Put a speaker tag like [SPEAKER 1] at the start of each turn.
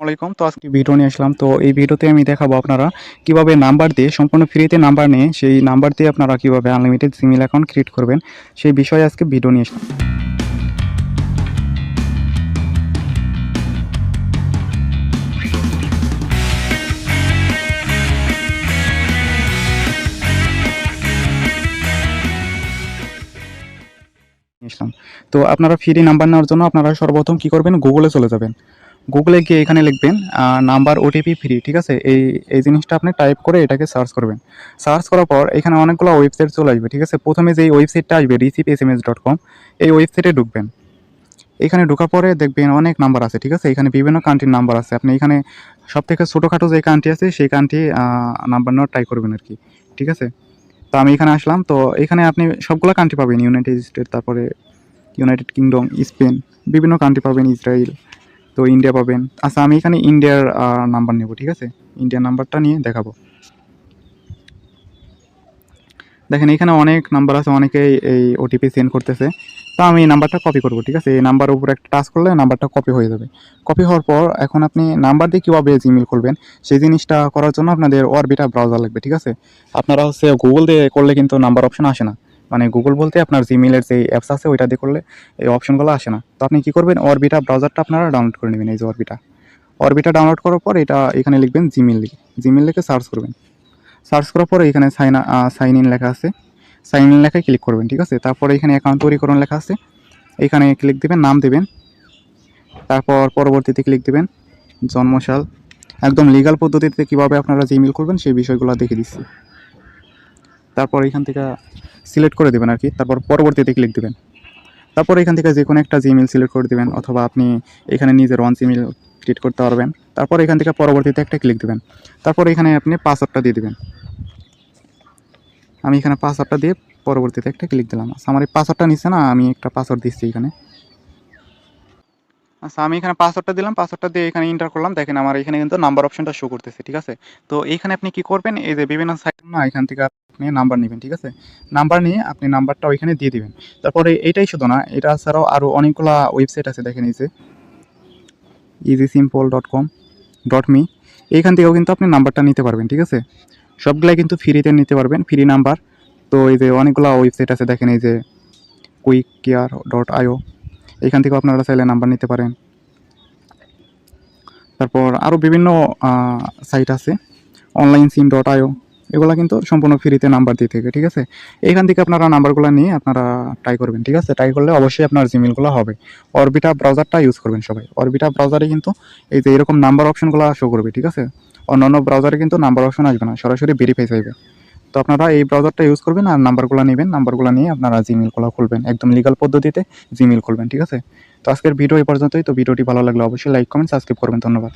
[SPEAKER 1] আলাইকুম। তো আজকে ভিডিও নিয়ে আসলাম। তো এই ভিডিওতে আমি দেখাবো আপনারা কিভাবে নাম্বার দিয়ে সম্পূর্ণ ফ্রিতে নাম্বার নিয়ে সেই নাম্বার দিয়ে আপনারা কিভাবে আনলিমিটেড জিমেইল অ্যাকাউন্ট ক্রিয়েট করবেন সেই বিষয়ে আজকে ভিডিও নিয়ে আসলাম। তো আপনারা ফ্রি নাম্বার নেওয়ার জন্য আপনারা সর্বপ্রথম কি করবেন, গুগলে চলে যাবেন। গুগলে গিয়ে এখানে লিখবেন নাম্বার ওটিপি ফ্রি, ঠিক আছে। এই জিনিসটা আপনি টাইপ করে এটাকে সার্চ করবেন। সার্চ করার পর এখানে অনেকগুলো ওয়েবসাইট চলে আসবে, ঠিক আছে। প্রথমে যেই ওয়েবসাইটটা আসবে recipeSMS.com, এই ওয়েবসাইটে ঢুকবেন। এখানে ঢোকার পরে দেখবেন অনেক নাম্বার আছে, ঠিক আছে। এখানে বিভিন্ন কান্ট্রির নাম্বার আছে। আপনি এখানে সব থেকে ছোটোখাটো যে কান্ট্রি আছে সেই কান্ট্রি নাম্বার নেওয়ার ট্রাই করবেন আর কি, ঠিক আছে। তো আমি এখানে আসলাম। তো এখানে আপনি সবগুলো কান্ট্রি পাবেন, ইউনাইটেড স্টেট, তারপরে ইউনাইটেড কিংডম, স্পেন, বিভিন্ন কান্ট্রি পাবেন, ইসরায়েল, তো ইন্ডিয়া পাবেন। আচ্ছা, আমি এখানে ইন্ডিয়ার নাম্বার নেব, ঠিক আছে। ইন্ডিয়ার নাম্বারটা নিয়ে দেখাবো। দেখেন এখানে অনেক নাম্বার আছে, অনেকেই এই ওটিপি সেন্ড করতেছে। তো আমি এই নাম্বারটা কপি করব, ঠিক আছে। এই নাম্বারের উপর একটা টাচ করলে নাম্বারটা কপি হয়ে যাবে। কপি হওয়ার পর এখন আপনি নাম্বার দিয়ে কীভাবে জিমেইল করবেন সেই জিনিসটা করার জন্য আপনাদের অরবিটা ব্রাউজার লাগবে, ঠিক আছে। আপনারা গুগল দিয়ে করলে কিন্তু নাম্বার অপশন আসে না। মানে গুগল বলতে আপনার জিমেইলের যে অ্যাপস আছে ওইটা দিয়ে করলে এই অপশনগুলো আসে না। তো আপনি কী করবেন, অরবিটা ব্রাউজারটা আপনারা ডাউনলোড করে নেবেন। এই যে অরবিটা ডাউনলোড করার পর এখানে লিখবেন জিমেইল লিখে সার্চ করবেন। সার্চ করার পরে এখানে সাইন ইন লেখা আছে, সাইন ইন লেখায় ক্লিক করবেন, ঠিক আছে। তারপরে এখানে অ্যাকাউন্ট তৈরি করুন লেখা আছে, এখানে ক্লিক দেবেন, নাম দেবেন। তারপর পরবর্তীতে ক্লিক দেবেন জন্মসাল। একদম লিগাল পদ্ধতিতে কীভাবে আপনারা জিমেইল করবেন সেই বিষয়গুলো দেখে দিচ্ছি। তারপর এখান থেকে সিলেক্ট করে দেবেন আর কি। তারপর পরবর্তীতে ক্লিক দেবেন। তারপর এখান থেকে যে কোনো একটা জিমেইল সিলেক্ট করে দেবেন, অথবা আপনি এখানে নিজের ওয়ান জিমেইল ক্রিয়েট করতে পারবেন। তারপর এখান থেকে পরবর্তীতে একটা ক্লিক দেবেন। তারপর এখানে আপনি পাসওয়ার্ডটা দিয়ে দেবেন। আমি এখানে পাসওয়ার্ডটা দিয়ে পরবর্তীতে একটা ক্লিক দিলাম। আচ্ছা, আমার এই পাসওয়ার্ডটা নিচ্ছে না, আমি একটা পাসওয়ার্ড দিচ্ছি এখানে। আচ্ছা, আমি এখানে পাসওয়ার্ডটা দিলাম, পাসওয়ার্ডটা দিয়ে এখানে এন্টার করলাম। দেখেন আমার এখানে কিন্তু নাম্বার অপশনটা শো করতেছে, ঠিক আছে। তো এইখানে আপনি কি করবেন, এই যে বিভিন্ন সাইট না, এখান থেকে আপনি নাম্বার নেবেন, ঠিক আছে। নাম্বার নিয়ে আপনি নাম্বারটা ওইখানে দিয়ে দিবেন। তারপরে এইটাই শুধু না, এটা ছাড়াও আরও অনেকগুলো ওয়েবসাইট আছে। দেখেন এই যে easysimple.com.me, এইখান থেকেও কিন্তু আপনি নাম্বারটা নিতে পারবেন, ঠিক আছে। সবগুলাই কিন্তু ফ্রিতে নিতে পারবেন, ফ্রি নাম্বার। তো এই যে অনেকগুলো ওয়েবসাইট আছে, দেখেন এই যে quickcare.io, এইখান থেকেও আপনারা চাইলে নাম্বার নিতে পারেন। তারপর আরও বিভিন্ন সাইট আছে, onlinesim.io, এগুলো কিন্তু সম্পূর্ণ ফ্রিতে নাম্বার দিয়ে থাকে, ঠিক আছে। এইখান থেকে আপনারা নাম্বারগুলো নিয়ে আপনারা ট্রাই করবেন, ঠিক আছে। ট্রাই করলে অবশ্যই আপনার জিমেলগুলো হবে। অরবিটা ব্রাউজারটা ইউজ করবেন সবাই। অরবিটা ব্রাউজারে কিন্তু এই যে এরকম নাম্বার অপশনগুলো শো করবে, ঠিক আছে। অন্যান্য ব্রাউজারে কিন্তু নাম্বার অপশন আসবে না, সরাসরি ভেরিফাই চাইবে। তো আপনারা এই ব্রাউজারটা ইউজ করবেন আর নাম্বারগুলো নেবেন। নাম্বারগুলো নিয়ে আপনারা জিমেলগুলো খুলবেন, একদম লিগাল পদ্ধতিতে জিমেল খুলবেন, ঠিক আছে। তো আজকের ভিডিও এই পর্যন্তই। তো ভিডিওটি ভালো লাগলে অবশ্যই লাইক, কমেন্ট, সাবস্ক্রাইব করবেন। ধন্যবাদ।